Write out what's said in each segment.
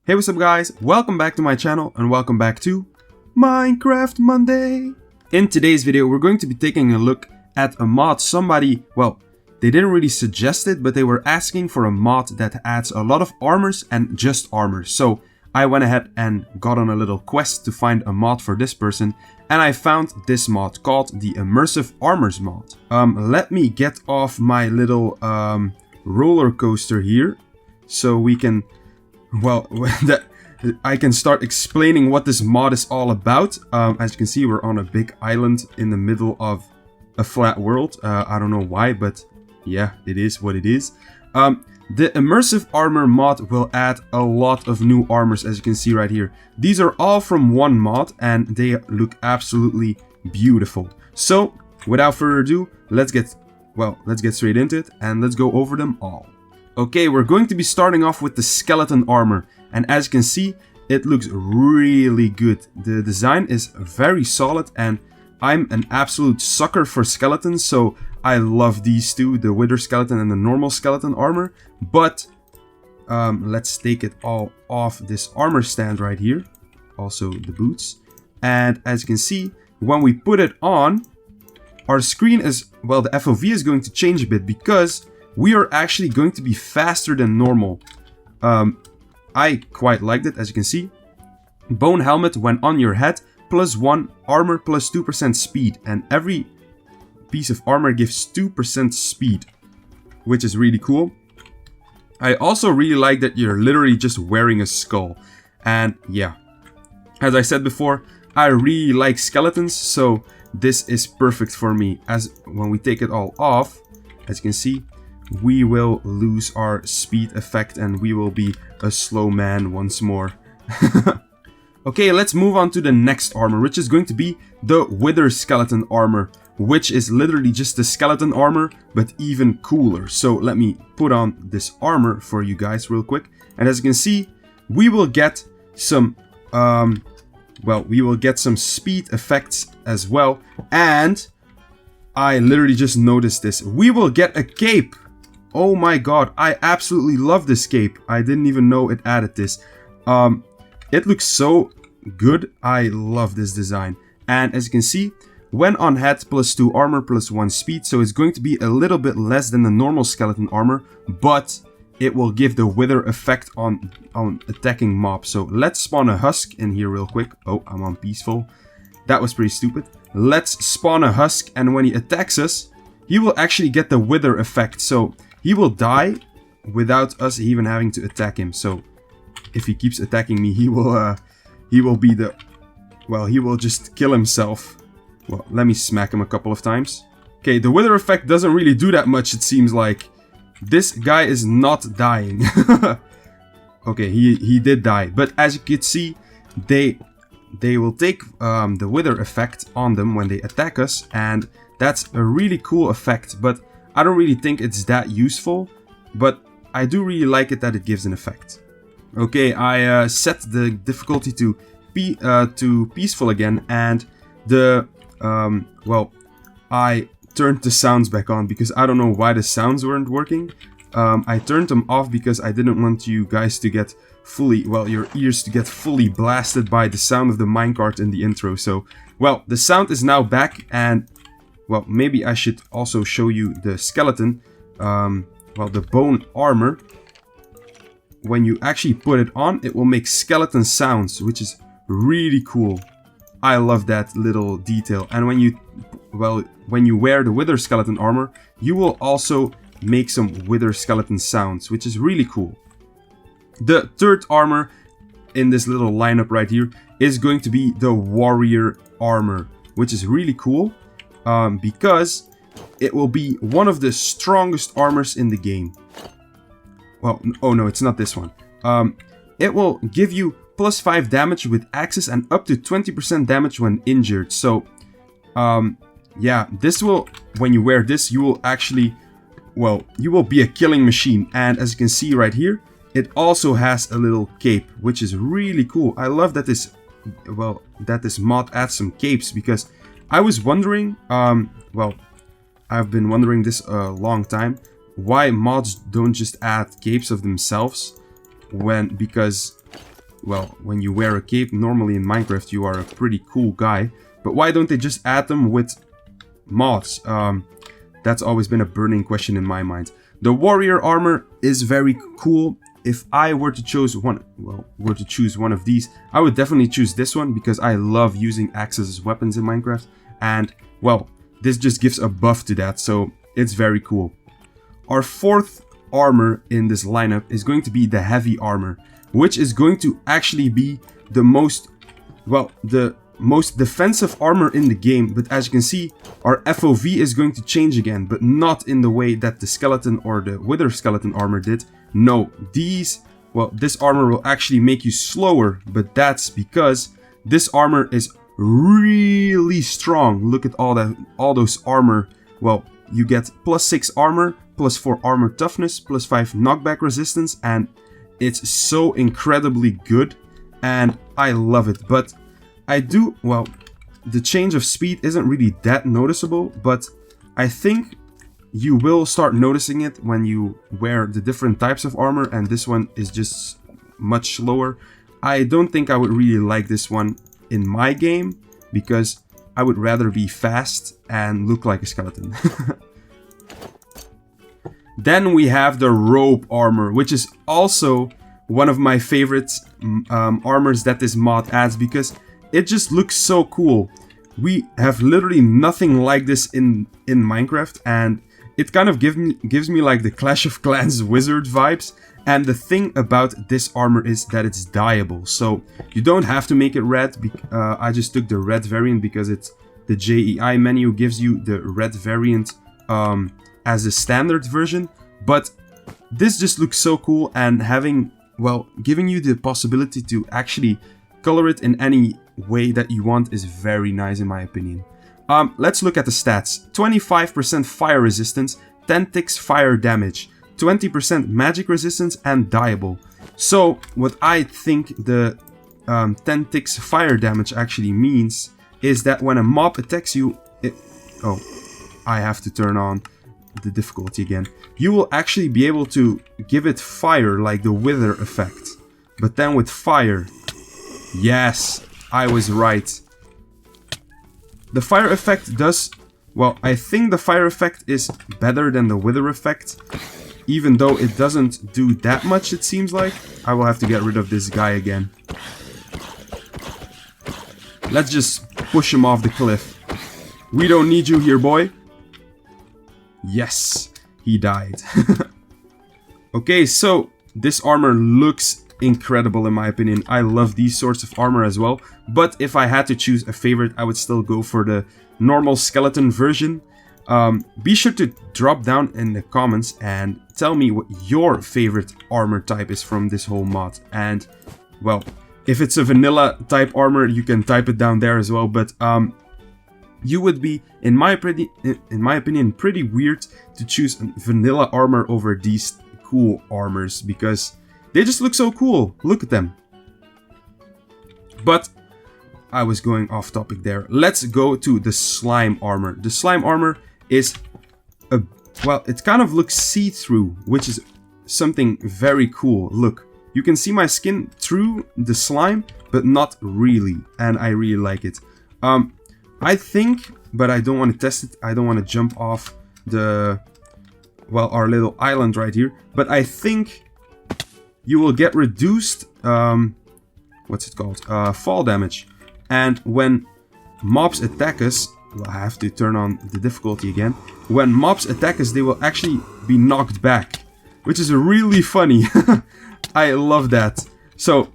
Hey, what's up guys? Welcome back to my channel and welcome back to Minecraft Monday. In today's video, we're going to be taking a look at a mod somebody, well, they didn't really suggest it, but they were asking for a mod that adds a lot of armors and just armors. So I went ahead and got on a little quest to find a mod for this person, and I found this mod called the Immersive ARMORS mod. Let me get off my little roller coaster here so we can, well, I can start explaining what this mod is all about. As you can see, we're on a big island in the middle of a flat world. I don't know why, but yeah, it is what it is. The Immersive Armor mod will add a lot of new armors, as you can see right here. These are all from one mod and they look absolutely beautiful. So, without further ado, let's get straight into it and let's go over them all. Okay, we're going to be starting off with the skeleton armor, and as you can see, it looks really good. The design is very solid and I'm an absolute sucker for skeletons, so I love these two, the wither skeleton and the normal skeleton armor. But let's take it all off this armor stand right here, also the boots. And as you can see, when we put it on, our screen is, well, the FOV is going to change a bit because we are actually going to be faster than normal. I quite liked it, as you can see. Bone helmet when on your head, +1 armor, +2% speed. And every piece of armor gives 2% speed, which is really cool. I also really like that you're literally just wearing a skull. And yeah, as I said before, I really like skeletons, so this is perfect for me. As when we take it all off, as you can see, we will lose our speed effect and we will be a slow man once more. Okay, let's move on to the next armor, which is going to be the wither skeleton armor, which is literally just the skeleton armor, but even cooler. So let me put on this armor for you guys real quick. And as you can see, we will get some, we will get some speed effects as well. And I literally just noticed this. We will get a cape. Oh my god, I absolutely love this cape. I didn't even know it added this. It looks so good. I love this design. And as you can see, when on head, +2 armor, +1 speed. So it's going to be a little bit less than the normal skeleton armor, but it will give the wither effect on attacking mobs. So let's spawn a husk in here real quick. Oh, I'm on peaceful. That was pretty stupid. Let's spawn a husk, and when he attacks us, he will actually get the wither effect. So he will die without us even having to attack him. So if he keeps attacking me, he will be the, well, he will just kill himself. Well, let me smack him a couple of times. Okay, the wither effect doesn't really do that much, it seems like. This guy is not dying. Okay, he did die. But as you can see, they will take the wither effect on them when they attack us. And that's a really cool effect. But I don't really think it's that useful. But I do really like it that it gives an effect. Okay, I set the difficulty to peaceful again. And the I turned the sounds back on because I don't know why the sounds weren't working. I turned them off because I didn't want you guys to get fully, well, your ears to get fully blasted by the sound of the minecart in the intro. So, well, the sound is now back, and, well, maybe I should also show you the skeleton, well, the bone armor. When you actually put it on, it will make skeleton sounds, which is really cool. I love that little detail. And when you wear the wither skeleton armor, you will also make some wither skeleton sounds, which is really cool. The third armor in this little lineup right here is going to be the warrior armor, which is really cool because it will be one of the strongest armors in the game. Well, oh no, it's not this one. It will give you +5 damage with axes and up to 20% damage when injured. So, yeah, this will, when you wear this, you will actually, well, you will be a killing machine. And as you can see right here, it also has a little cape, which is really cool. I love that this, well, that this mod adds some capes, because I was wondering, well, I've been wondering this a long time, why mods don't just add capes of themselves, because well, when you wear a cape, normally in Minecraft you are a pretty cool guy. But why don't they just add them with mods? That's always been a burning question in my mind. The warrior armor is very cool. If I were to choose one, of these, I would definitely choose this one because I love using axes as weapons in Minecraft. And, well, this just gives a buff to that, so it's very cool. Our fourth armor in this lineup is going to be the heavy armor, which is going to actually be the most, well, the most defensive armor in the game. But as you can see, our FOV is going to change again, but not in the way that the skeleton or the wither skeleton armor did. No, this armor will actually make you slower, but that's because this armor is really strong. Look at all those armor. Well, you get +6 armor, +4 armor toughness, +5 knockback resistance, and it's so incredibly good, and I love it. But the change of speed isn't really that noticeable, but I think you will start noticing it when you wear the different types of armor, and this one is just much slower. I don't think I would really like this one in my game, because I would rather be fast and look like a skeleton. Then we have the robe armor, which is also one of my favorite armors that this mod adds, because it just looks so cool. We have literally nothing like this in Minecraft, and it kind of gives me like the Clash of Clans wizard vibes. And the thing about this armor is that it's dyeable, so you don't have to make it red. I just took the red variant because the JEI menu gives you the red variant as a standard version. But this just looks so cool, and giving you the possibility to actually color it in any way that you want is very nice in my opinion. Let's look at the stats. 25% fire resistance, 10 ticks fire damage, 20% magic resistance, and dyeable. So what I think the 10 ticks fire damage actually means is that when a mob attacks you, I have to turn on the difficulty again. You will actually be able to give it fire like the wither effect. But then with fire, yes, I was right. The fire effect does, I think the fire effect is better than the wither effect. Even though it doesn't do that much, it seems like. I will have to get rid of this guy again. Let's just push him off the cliff. We don't need you here, boy. Yes, he died. Okay, so this armor looks incredible in my opinion. I love these sorts of armor as well. But if I had to choose a favorite, I would still go for the normal skeleton version. Be sure to drop down in the comments and tell me what your favorite armor type is from this whole mod. And, well, if it's a vanilla type armor, you can type it down there as well. But you would be, in my opinion, pretty weird to choose vanilla armor over these cool armors, because they just look so cool. Look at them. But I was going off topic there. Let's go to the slime armor. The slime armor is it kind of looks see-through, which is something very cool. Look, you can see my skin through the slime, but not really, and I really like it. I think, but I don't want to test it. I don't want to jump off our little island right here. But I think you will get reduced, fall damage. And when mobs attack us, I have to turn on the difficulty again. When mobs attack us, they will actually be knocked back, which is really funny. I love that. So,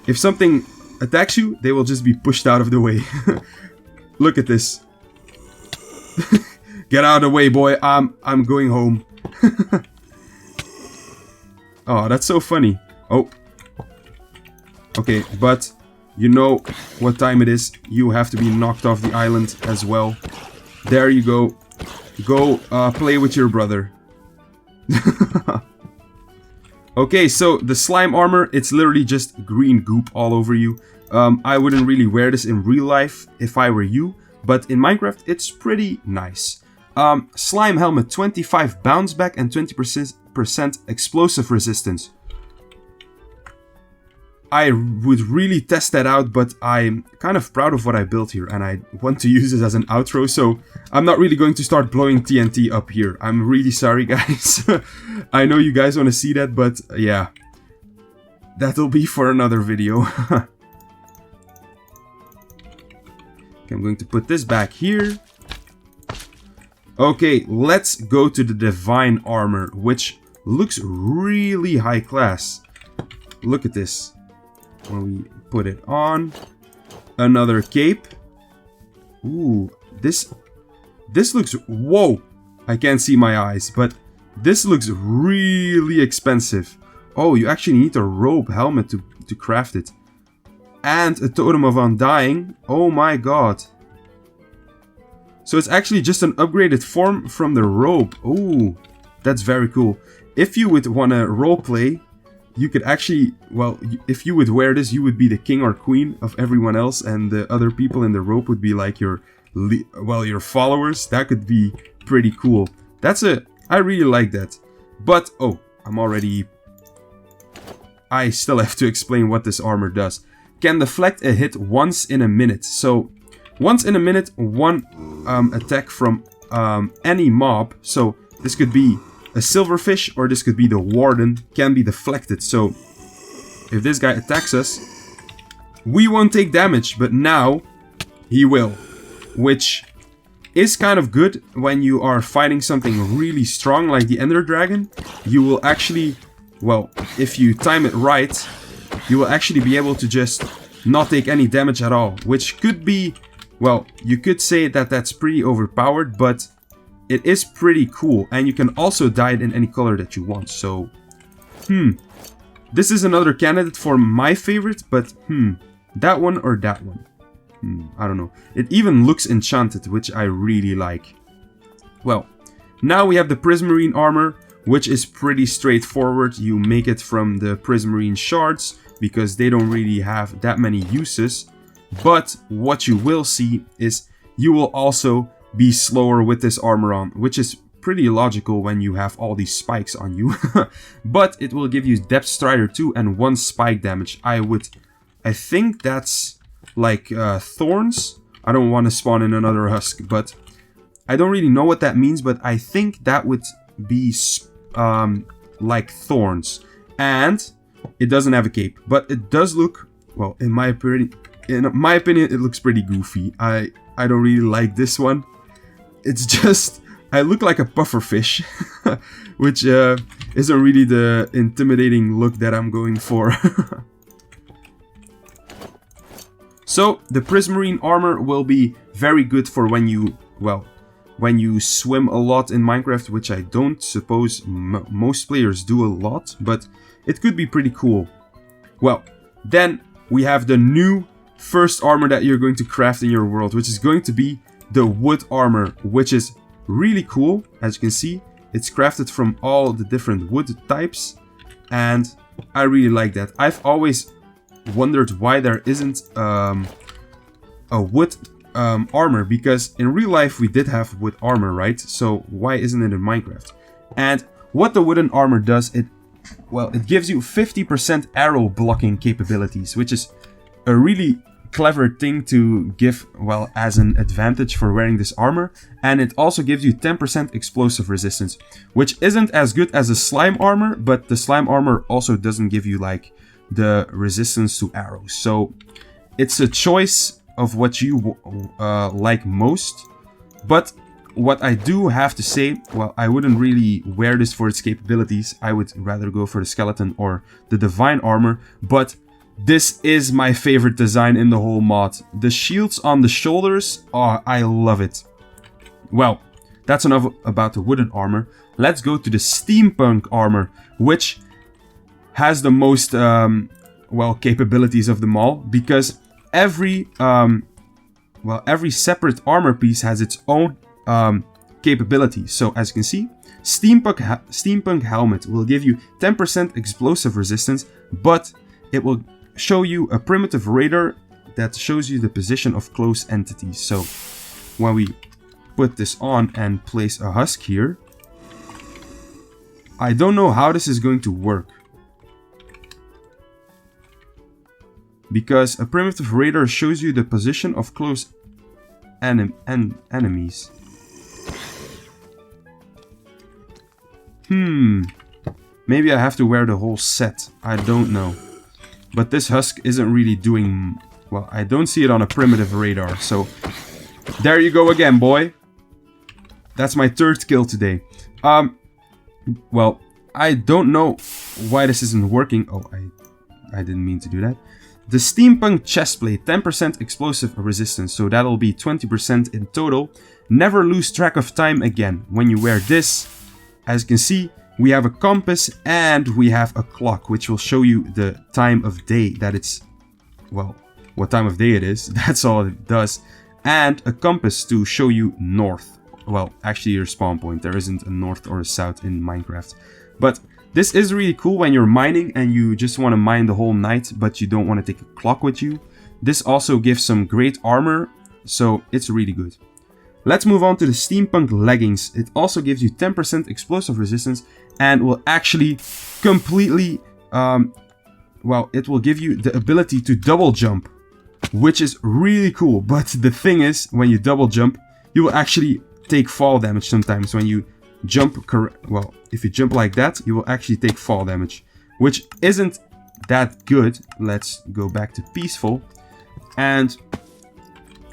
if something attacks you, they will just be pushed out of the way. Look at this. Get out of the way, boy. I'm going home. Oh, that's so funny. Oh. Okay, but you know what time it is. You have to be knocked off the island as well. There you go. Go play with your brother. Okay, so the slime armor, it's literally just green goop all over you. I wouldn't really wear this in real life if I were you, but in Minecraft it's pretty nice. Slime helmet, 25 bounce back and 20% explosive resistance. I would really test that out, but I'm kind of proud of what I built here, and I want to use this as an outro, so I'm not really going to start blowing TNT up here. I'm really sorry, guys. I know you guys want to see that, but yeah. That'll be for another video. Okay, I'm going to put this back here. Okay, let's go to the Divine Armor, which looks really high class. Look at this. When we put it on, another cape. Ooh, this looks, whoa, I can't see my eyes, but this looks really expensive. Oh, you actually need a robe helmet to craft it. And a totem of undying. Oh my god. So it's actually just an upgraded form from the robe. Ooh, that's very cool. If you would want to roleplay, you could actually, well, if you would wear this, you would be the king or queen of everyone else, and the other people in the robe would be like your followers. That could be pretty cool. I really like that. But, oh, I still have to explain what this armor does. Can deflect a hit once in a minute. So, once in a minute, one attack from any mob. So, this could be a silverfish, or this could be the warden, can be deflected. So, if this guy attacks us, we won't take damage, but now he will. Which is kind of good when you are fighting something really strong like the Ender Dragon. You will actually, well, if you time it right, you will actually be able to just not take any damage at all. Which could be, well, you could say that that's pretty overpowered, but it is pretty cool, and you can also dye it in any color that you want, so... This is another candidate for my favorite, but that one or that one? I don't know. It even looks enchanted, which I really like. Well, now we have the Prismarine armor, which is pretty straightforward. You make it from the Prismarine shards, because they don't really have that many uses. But what you will see is you will also be slower with this armor on, which is pretty logical when you have all these spikes on you. But it will give you Depth Strider 2 and 1 spike damage. I think that's like thorns. I don't want to spawn in another husk, but I don't really know what that means, but I think that would be like thorns. And it doesn't have a cape, but it does look, well, in my opinion, it looks pretty goofy. I don't really like this one. It's just, I look like a pufferfish, which isn't really the intimidating look that I'm going for. So, the Prismarine armor will be very good for when you, well, when you swim a lot in Minecraft, which I don't suppose most players do a lot, but it could be pretty cool. Well, then we have the new first armor that you're going to craft in your world, which is going to be the wood armor, which is really cool. As you can see, it's crafted from all the different wood types, and I really like that. I've always wondered why there isn't a wood armor, because in real life we did have wood armor, right? So why isn't it in Minecraft? And what the wooden armor does, it gives you 50% arrow blocking capabilities, which is a really clever thing to give, well, as an advantage for wearing this armor. And it also gives you 10% explosive resistance, which isn't as good as the slime armor, but the slime armor also doesn't give you like the resistance to arrows. So it's a choice of what you like most. But what I do have to say, well, I wouldn't really wear this for its capabilities. I would rather go for the skeleton or the divine armor, but this is my favorite design in the whole mod. The shields on the shoulders, oh, I love it. Well, that's enough about the wooden armor. Let's go to the steampunk armor, which has the most, capabilities of them all, because every separate armor piece has its own capability. So as you can see, steampunk helmet will give you 10% explosive resistance, but it will show you a primitive radar that shows you the position of close entities. So when we put this on and place a husk here, I don't know how this is going to work. because a primitive radar shows you the position of close enemies. Maybe I have to wear the whole set. I don't know. But this husk isn't really doing... Well, I don't see it on a primitive radar. So, there you go again, boy. That's my 3rd kill today. Well, I don't know why this isn't working. Oh, I didn't mean to do that. The Steampunk chestplate, 10% explosive resistance. So that'll be 20% in total. Never lose track of time again. When you wear this, as you can see, we have a compass and we have a clock, which will show you the time of day that it's, well, what time of day it is. That's all it does. And a compass to show you north. Well, actually your spawn point. There isn't a north or a south in Minecraft. But this is really cool when you're mining and you just want to mine the whole night, but you don't want to take a clock with you. This also gives some great armor, so it's really good. Let's move on to the Steampunk leggings. It also gives you 10% explosive resistance and will actually completely, well, it will give you the ability to double jump, which is really cool. But the thing is, when you double jump, you will actually take fall damage sometimes. When you jump, well, if you jump like that, you will actually take fall damage, which isn't that good. Let's go back to peaceful. And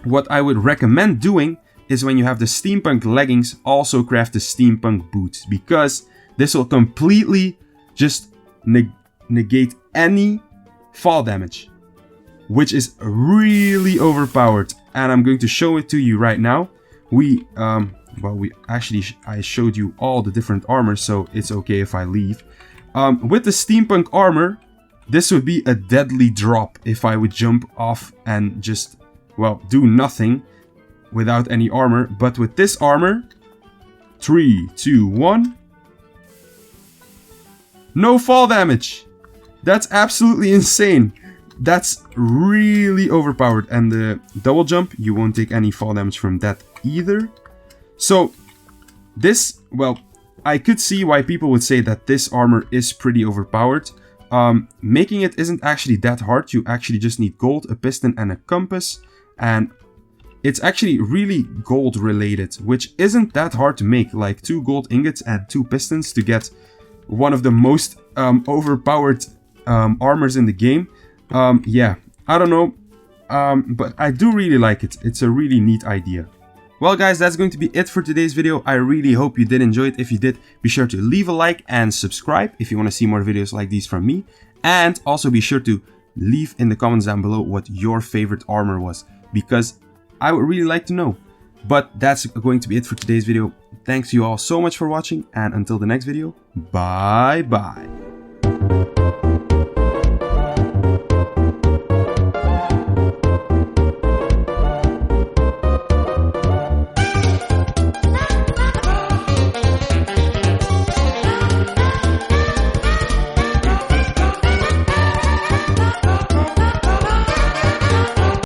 what I would recommend doing is when you have the Steampunk leggings, also craft the Steampunk boots, because this will completely just negate any fall damage, which is really overpowered. And I'm going to show it to you right now. I showed you all the different armors, so it's okay if I leave. With the Steampunk armor, this would be a deadly drop if I would jump off and just, well, do nothing without any armor. But with this armor, 3, 2, 1. No fall damage. That's absolutely insane. That's really overpowered. And the double jump, you won't take any fall damage from that either. So this, well, I could see why people would say that this armor is pretty overpowered. Making it isn't actually that hard. You actually just need gold, a piston and a compass. And it's actually really gold related, which isn't that hard to make. Like 2 gold ingots and 2 pistons to get one of the most overpowered armors in the game. Yeah, I don't know, but I do really like it. It's a really neat idea. Well guys, that's going to be it for today's video. I really hope you did enjoy it. If you did, be sure to leave a like and subscribe if you want to see more videos like these from me. And also be sure to leave in the comments down below what your favorite armor was, because I would really like to know. But that's going to be it for today's video. Thanks you all so much for watching, and until the next video, bye bye.